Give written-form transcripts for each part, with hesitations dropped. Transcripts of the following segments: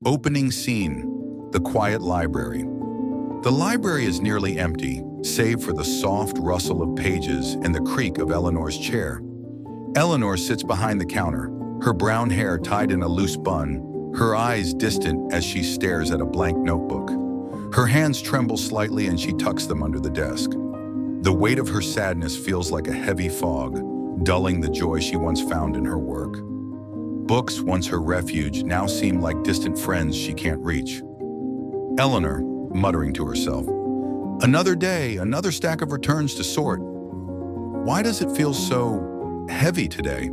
Opening scene, the quiet library. The library is nearly empty, save for the soft rustle of pages and the creak of Eleanor's chair. Eleanor sits behind the counter, her brown hair tied in a loose bun, her eyes distant as she stares at a blank notebook. Her hands tremble slightly and she tucks them under the desk. The weight of her sadness feels like a heavy fog, dulling the joy she once found in her work. Books, once her refuge, now seem like distant friends she can't reach. Eleanor, muttering to herself, "Another day, another stack of returns to sort. Why does it feel so heavy today?"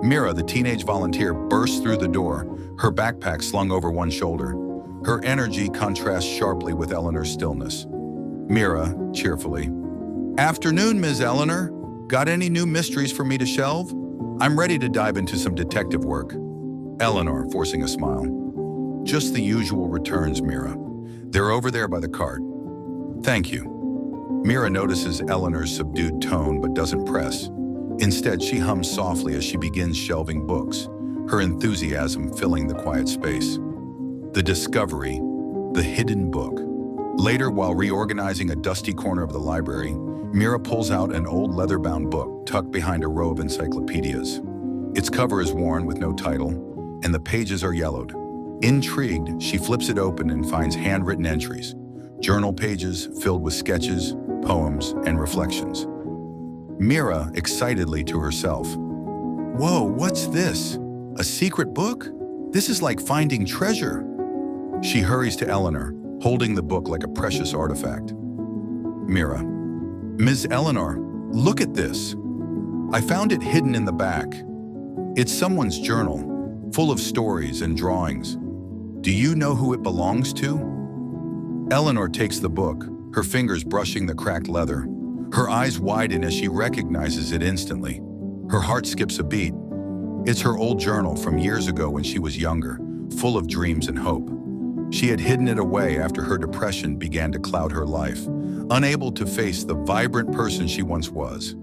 Mira, the teenage volunteer, bursts through the door, her backpack slung over one shoulder. Her energy contrasts sharply with Eleanor's stillness. Mira, cheerfully, "Afternoon, Ms. Eleanor. Got any new mysteries for me to shelve? I'm ready to dive into some detective work." Eleanor, forcing a smile, "Just the usual returns, Mira. They're over there by the cart." "Thank you." Mira notices Eleanor's subdued tone but doesn't press. Instead, she hums softly as she begins shelving books, her enthusiasm filling the quiet space. The discovery, the hidden book. Later, while reorganizing a dusty corner of the library, Mira pulls out an old leather-bound book tucked behind a row of encyclopedias. Its cover is worn with no title, and the pages are yellowed. Intrigued, she flips it open and finds handwritten entries, journal pages filled with sketches, poems, and reflections. Mira, excitedly to herself, "Whoa, what's this? A secret book? This is like finding treasure." She hurries to Eleanor, holding the book like a precious artifact. Mira, "Ms. Eleanor, look at this. I found it hidden in the back. It's someone's journal, full of stories and drawings. Do you know who it belongs to?" Eleanor takes the book, her fingers brushing the cracked leather. Her eyes widen as she recognizes it instantly. Her heart skips a beat. It's her old journal from years ago when she was younger, full of dreams and hope. She had hidden it away after her depression began to cloud her life, unable to face the vibrant person she once was.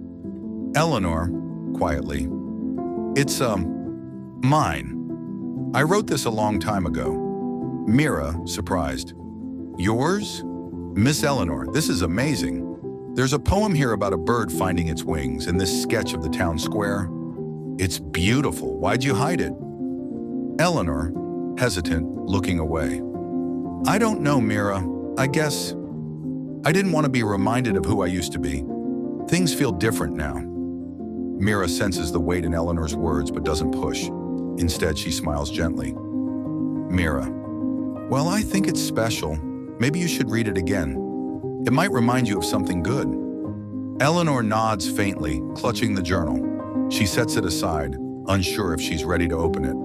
Eleanor, quietly, "It's, mine. I wrote this a long time ago." Mira, surprised, "Yours? Miss Eleanor, this is amazing. There's a poem here about a bird finding its wings and this sketch of the town square. It's beautiful. Why'd you hide it?" Eleanor, hesitant, looking away. "I don't know, Mira. I guess I didn't want to be reminded of who I used to be. Things feel different now." Mira senses the weight in Eleanor's words but doesn't push. Instead, she smiles gently. Mira, "Well, I think it's special. Maybe you should read it again. It might remind you of something good." Eleanor nods faintly, clutching the journal. She sets it aside, unsure if she's ready to open it.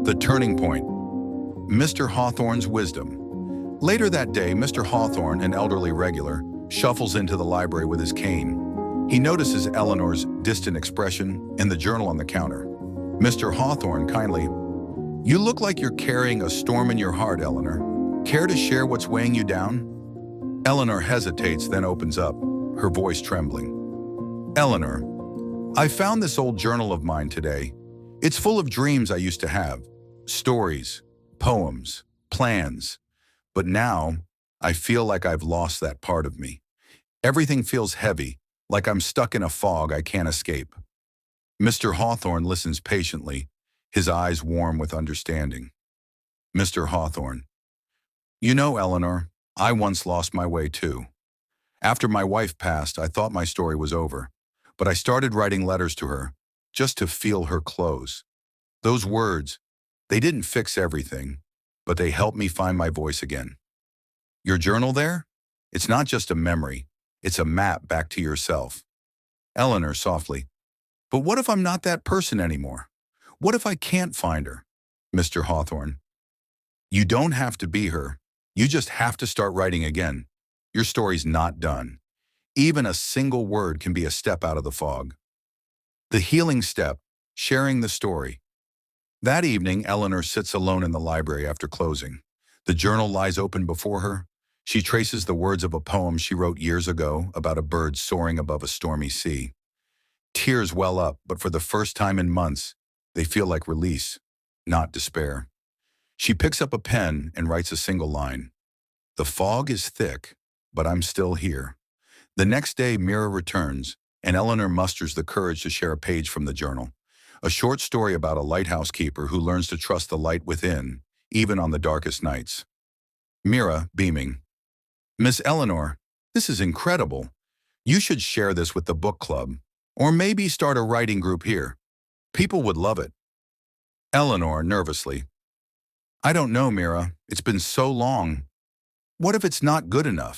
The turning point. Mr. Hawthorne's wisdom. Later that day, Mr. Hawthorne, an elderly regular, shuffles into the library with his cane. He notices Eleanor's distant expression in the journal on the counter. Mr. Hawthorne kindly, "You look like you're carrying a storm in your heart, Eleanor. Care to share what's weighing you down?" Eleanor hesitates, then opens up, her voice trembling. "Eleanor, I found this old journal of mine today. It's full of dreams I used to have, stories, poems, plans. But now, I feel like I've lost that part of me. Everything feels heavy, like I'm stuck in a fog I can't escape." Mr. Hawthorne listens patiently, his eyes warm with understanding. Mr. Hawthorne, "You know, Eleanor, I once lost my way too. After my wife passed, I thought my story was over, but I started writing letters to her, just to feel her close. Those words, they didn't fix everything, but they helped me find my voice again. Your journal there? It's not just a memory, it's a map back to yourself." Eleanor, softly, "But what if I'm not that person anymore? What if I can't find her?" Mr. Hawthorne, "You don't have to be her. You just have to start writing again. Your story's not done. Even a single word can be a step out of the fog." The healing step, sharing the story. That evening, Eleanor sits alone in the library after closing. The journal lies open before her. She traces the words of a poem she wrote years ago about a bird soaring above a stormy sea. Tears well up, but for the first time in months, they feel like release, not despair. She picks up a pen and writes a single line. The fog is thick, but I'm still here. The next day, Mira returns, and Eleanor musters the courage to share a page from the journal. A short story about a lighthouse keeper who learns to trust the light within, even on the darkest nights. Mira, beaming. Miss Eleanor, this is incredible. You should share this with the book club, or maybe start a writing group here. People would love it. Eleanor, nervously. I don't know, Mira. It's been so long. What if it's not good enough?